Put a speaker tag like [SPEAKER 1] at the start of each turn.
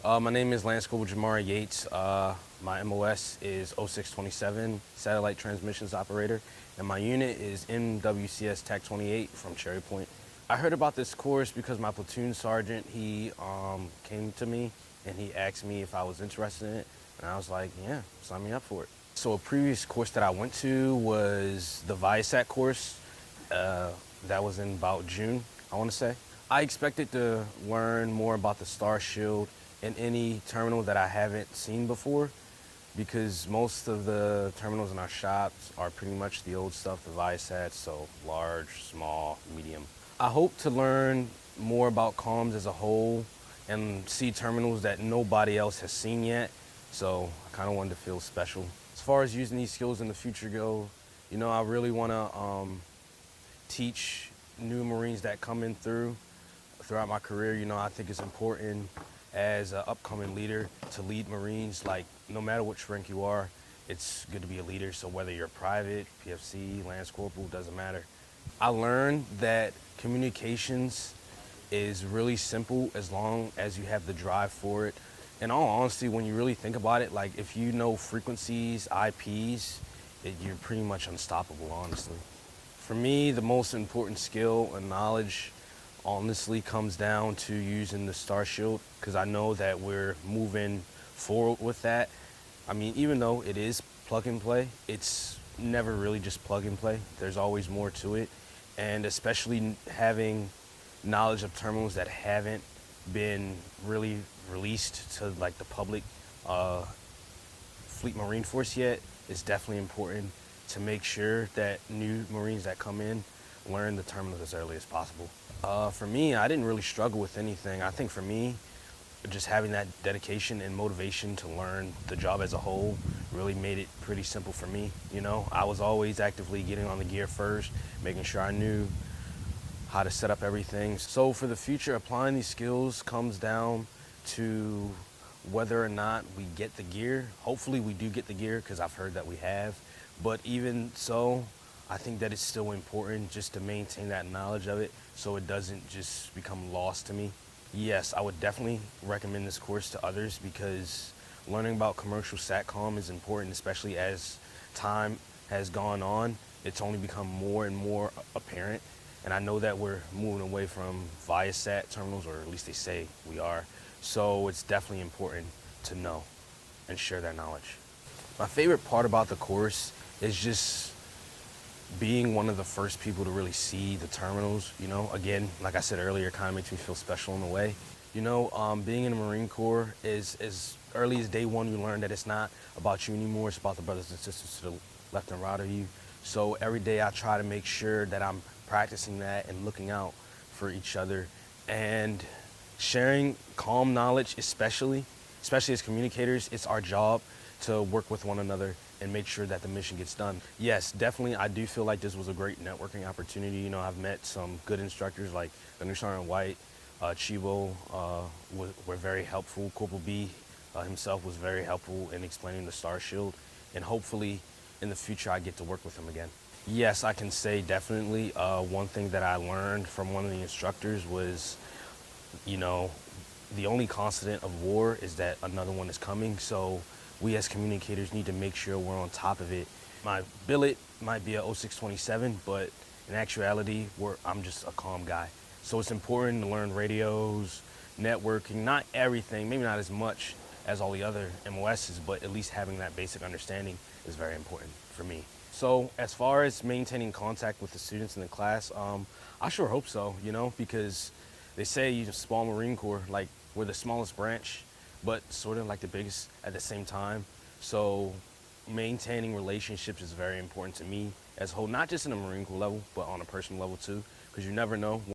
[SPEAKER 1] My name is Lance Corporal Jamari Yates. My MOS is 0627, Satellite Transmissions Operator, and my unit is MWCS TAC 28 from Cherry Point. I heard about this course because my platoon sergeant, he came to me and he asked me if I was interested in it, and I was like, yeah, sign me up for it. So a previous course that I went to was the Viasat course. That was in about June, I want to say. I expected to learn more about the Star Shield and any terminal that I haven't seen before, because most of the terminals in our shops are pretty much the old stuff, the Viasat, so large, small, medium. I hope to learn more about comms as a whole and see terminals that nobody else has seen yet, so I kind of wanted to feel special. As far as using these skills in the future go, you know, I really want to teach new Marines that come in throughout my career. You know, I think it's important as an upcoming leader to lead Marines. Like, no matter which rank you are, it's good to be a leader. So whether you're private, PFC, Lance Corporal, doesn't matter. I learned that communications is really simple as long as you have the drive for it. In all honesty, when you really think about it, like if you know frequencies, IPs, you're pretty much unstoppable, honestly. For me, the most important skill and knowledge honestly comes down to using the Star Shield, because I know that we're moving forward with that. I mean, even though it is plug and play, it's never really just plug and play. There's always more to it, and especially having knowledge of terminals that haven't been really released to like the public Fleet Marine Force yet is definitely important to make sure that new Marines that come in learn the terminals as early as possible. For me, I didn't really struggle with anything. I think for me, just having that dedication and motivation to learn the job as a whole really made it pretty simple for me. You know, I was always actively getting on the gear first, making sure I knew how to set up everything. So for the future, applying these skills comes down to whether or not we get the gear. Hopefully we do get the gear, because I've heard that we have. But even so, I think that it's still important just to maintain that knowledge of it so it doesn't just become lost to me. Yes, I would definitely recommend this course to others, because learning about commercial SATCOM is important, especially as time has gone on. It's only become more and more apparent. And I know that we're moving away from Viasat terminals, or at least they say we are. So it's definitely important to know and share that knowledge. My favorite part about the course is just being one of the first people to really see the terminals. You know, again, like I said earlier, it kind of makes me feel special in a way. You know, being in the Marine Corps is as early as day one, you learn that it's not about you anymore. It's about the brothers and sisters to the left and right of you. So every day I try to make sure that I'm practicing that and looking out for each other and sharing calm knowledge, especially as communicators. It's our job to work with one another and make sure that the mission gets done. Yes, definitely, I do feel like this was a great networking opportunity. You know, I've met some good instructors like Gunner Sergeant White, Chibo were very helpful. Corporal B himself was very helpful in explaining the Star Shield, and hopefully in the future I get to work with him again. Yes, I can say definitely. One thing that I learned from one of the instructors was, you know, the only constant of war is that another one is coming. So we as communicators need to make sure we're on top of it. My billet might be a 0627, but in actuality, I'm just a calm guy. So it's important to learn radios, networking, not everything, maybe not as much as all the other MOSs, but at least having that basic understanding is very important for me. So as far as maintaining contact with the students in the class, I sure hope so, you know, because they say you're a small Marine Corps, like we're the smallest branch, but sort of like the biggest at the same time. So maintaining relationships is very important to me as a whole, not just in a Marine Corps level, but on a personal level too, because you never know